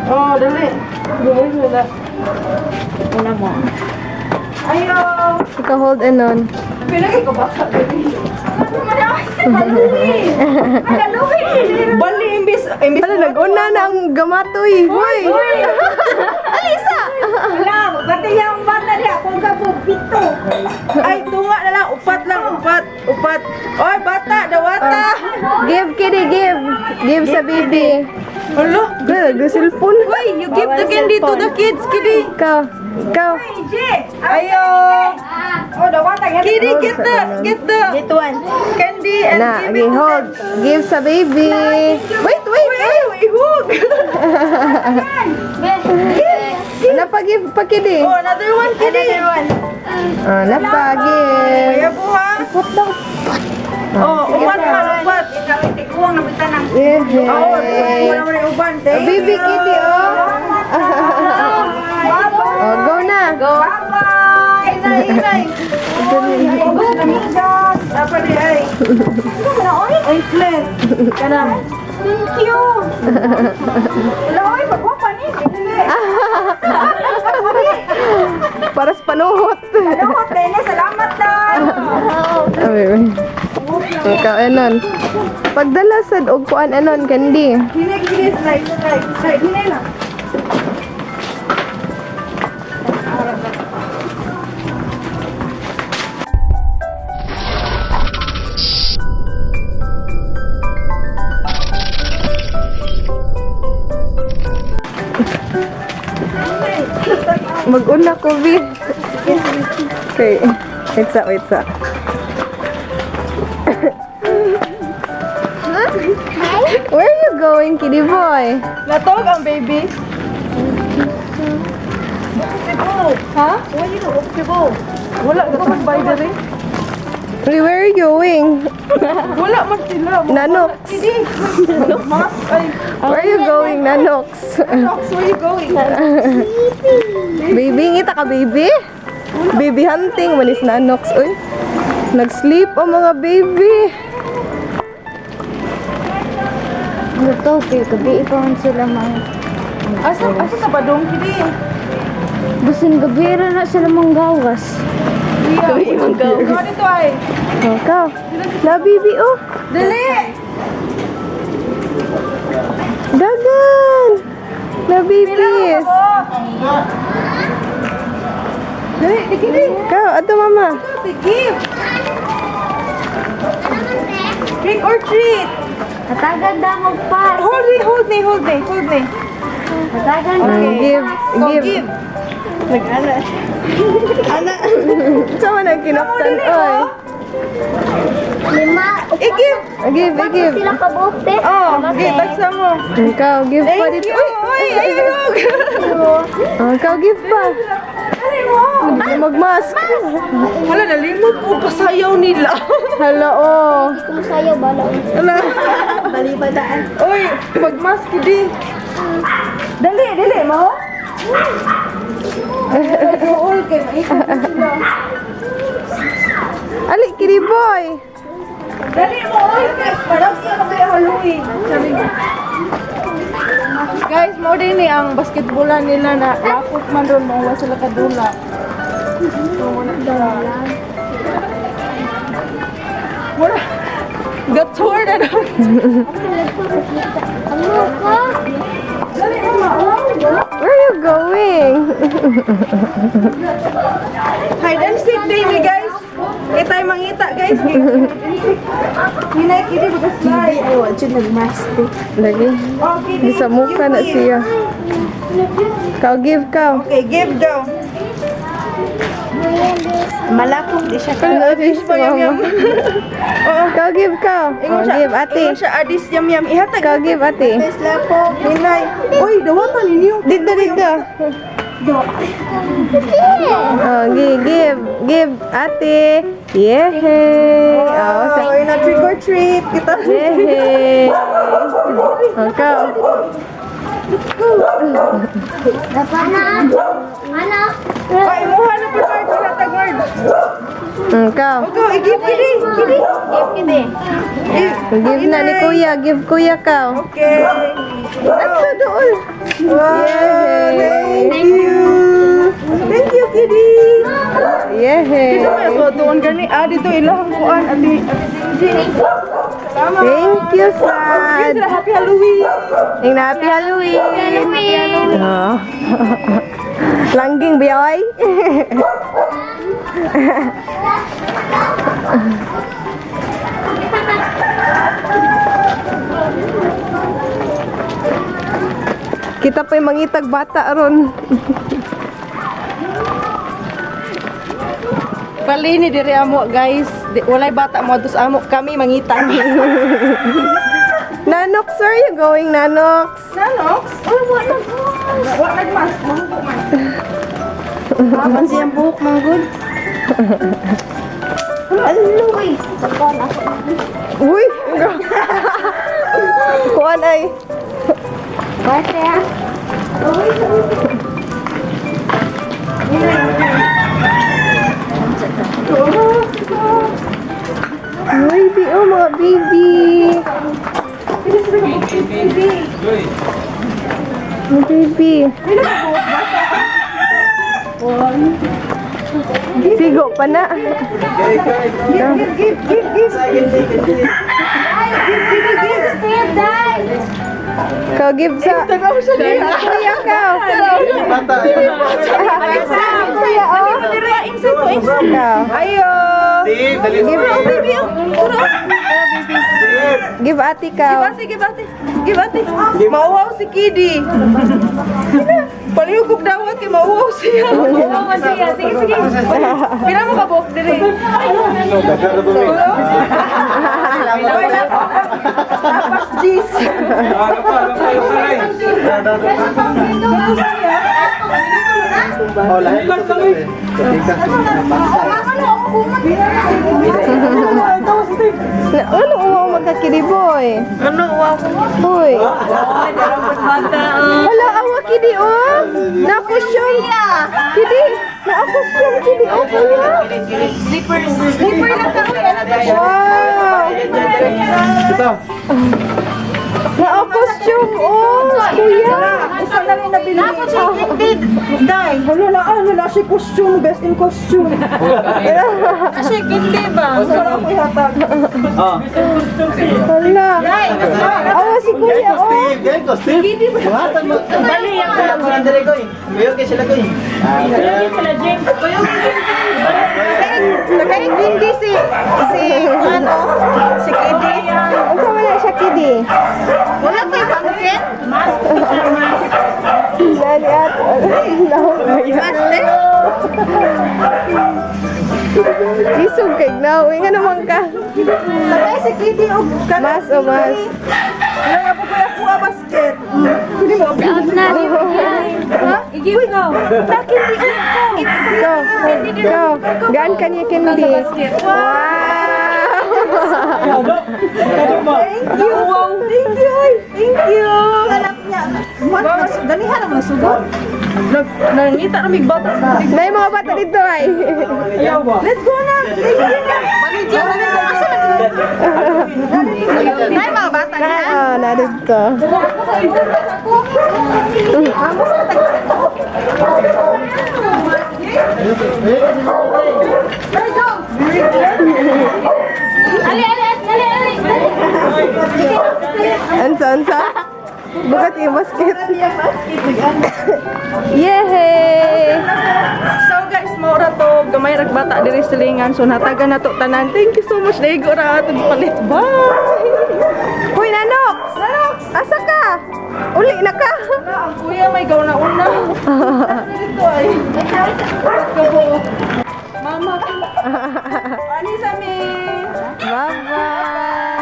Oh, dali. Dali sila. Una mo. Ayo. Ikaw hold anon. Pinagay ko ba? Bali, imbis. Ano, nag-una na ang gamatoy. Hoy! Alisa! Wala, bati yung bata niya. Kung kabog dito. Ay, tunga na lang. Upat lang. Upat. Oy, bata. Dawata. Give, Kiddy, give. Give sa baby. Hello? Good, the cellphone. Why? You give the candy to the kids, Kiddy. Ikaw. Ayo. Oh, dawata yan. Kiddy, get the one. candy and Na, give okay, it to hold. Give sa baby. Wait. ihug. Ano pa give pa, Kiddy? Oh, another one, Kiddy. Ano pa, give. Kaya po ha. Oh, upat. Tikuwang nabitan ng Oh, Yehey. wala mo na yung uban. Thank Baby you. Kiddy, oh. Oh, go na. Go. Inay. Apa di ay? Ay, flat. Kanam. Thank you. Wala, oy, magwapa ni. Para sa panuhot. Ano, Tene, salamat na. Ikaw, anon. Pagdala sa ugpuan, anon, candy. Hinay, slide. Hinay lang. Mag-una ko, B. Okay. Wait sa. Where are you going, Kiddy boy? Natog ang baby. Ha? Wala ka mag-buy na rin. Where are you going? Wala man sila. Nanox. Hindi. Mas, ay. Where are you going, Nanox? Nox, where you going? Baby, ngita ka, baby? Baby hunting, manis na Nanox. Uy, nag-sleep ang mga baby. Ito, gabi ikaw sila mga. Asa ka ba dong, Kiddy? Basin gabi na sila manggawas. Gabi manggaw. Ikaw dito ay. Ikaw. Na, baby, oh. Dali! Dagan. Na, babies. Dali, Kiddy. Ikaw, ato, mama. Give. Trick or treat. Katagan na magpas. Hold me. Katagan Okay. Give. So, give. Nag-ana. Ana. Saan na kinaktan, oy? Lima. I-give. Give. Sila kabukte. Oh, give. Taksa mo. Ikaw, give pa Thank dito. you. Uy, ayun. Oh, ikaw, give pa. Ano mo? Mag-mask. Wala, nalimot ko. Pasayaw nila. Hala, oh. Kung sa'yo, bala. Wala. Balibadaan. Uy, mag-mask, Kiddy. Dali mo. All kay maikot na sila. Ali, Kiddy boy. Dali mo, oy. Parang siya kami Halloween. Sabi mo. Guys, mo din ni ang basketballan nila na lakot man doon. Mahuwa sila kadula. Wala. Gator na doon. Ano ka? Dali mo, Where are you going? hide and seek day ni guys. Itay mangita guys. Hinay Kiddy mag-slide. Ay, wala siya nag-master. Lagi. Oh, Kiddy. Di sa mukha na siya. Kau, give kau. Okay, give go. Malakong di siya. Ano this, mama? Kau, give kau. Oh, give ate. Ingon siya adis yam yam. Ihatag. Kau, give ate. Tesla po. Hinay. Uy, dawatan ninyo. Dito. Oh, give ate. Yehey. Oh, sa Oh, na trick or treat. Kita. yehey. Oh, kau. Dapat na. Ano? Ay, muha na po card. Ihatag card. Ikaw. Go, i-give Kiddy. Kiddy. Give na ni Kuya. Give Kuya ka. Okay. Asa doon? Wow, Yay! thank you. Thank you, Kiddy. Yehey! Kasi may ako doon gani. Dito ilang kuan. Ati. Salamat. Thank you, Sad! Happy Halloween. Ang happy Halloween! Oh. Langging biyoy! Kita pa'y mangitag bata ron. Palini diri amo guys. Walay bata mo dos amo kami mangitang. Nanox, where are you going, Nanox? Nanox? Oh, wa nagmas. Mahubog man. Mapan siyang buhok man good. Aluy. Uy! Kuan ay. Bate ah. Baby, oh mga baby. Mga baby. Sigo pa na. Kau give sa kuya kau. Kuya oh. Kau. Ayo. Give ati kau. Give ate. Mauwaw si Kiddy. Palihugog dawat kay mauwaw siya. Mauwaw siya. Sige. Pila mo ka buhok diri? Tapas G's. Ano umaw magkakidi boy? Ano wow? Boy. Wala awa kidi oh. Nakusyong. Kidi. Naakusyong kidi oh kuya. Slipper lang kami. Wow. Naakusyong oh kuya. Isa na rin nabili. Dapat siya kitid. Dai. Hala si costume. Best in costume. Kasi kindi ba? Sarap ko ihatag. Hala. Awa si kuya oh. Bali yan ka lang. Nakain hindi si ano? Si Kiddy. Ang sama na siya kidi. Wala kayo pangkin? Dali at. Isog kay Gnaw. Nga naman ka. Nakay si Kiddy o Mas o mas. Ano nga po kaya kuha basket? Hindi mo. Ha? Igiw ko. Bakit hindi ko? Go. Gaan ka niya candy. Wow. Thank you. Thank you. Thank you. Anak niya. Ganihan ang masugod. Nangita na may bata. May mga bata dito ay. Let's go na. Thank you na. Manager na rin. Asa na ito? Ay, mga bata na. Na dito. Ansa? Bukat yung basket. Yehey! So guys, maura to gamay rag bata diri silingan so natagan na to tanan. Thank you so much daigo ra atong palit. Bye. Uy, Nanox! Asa ka? Uli na ka? Ang kuya may gaw na una. Dito ay. Kabo. Mama. Ani sa mi. Bye-bye!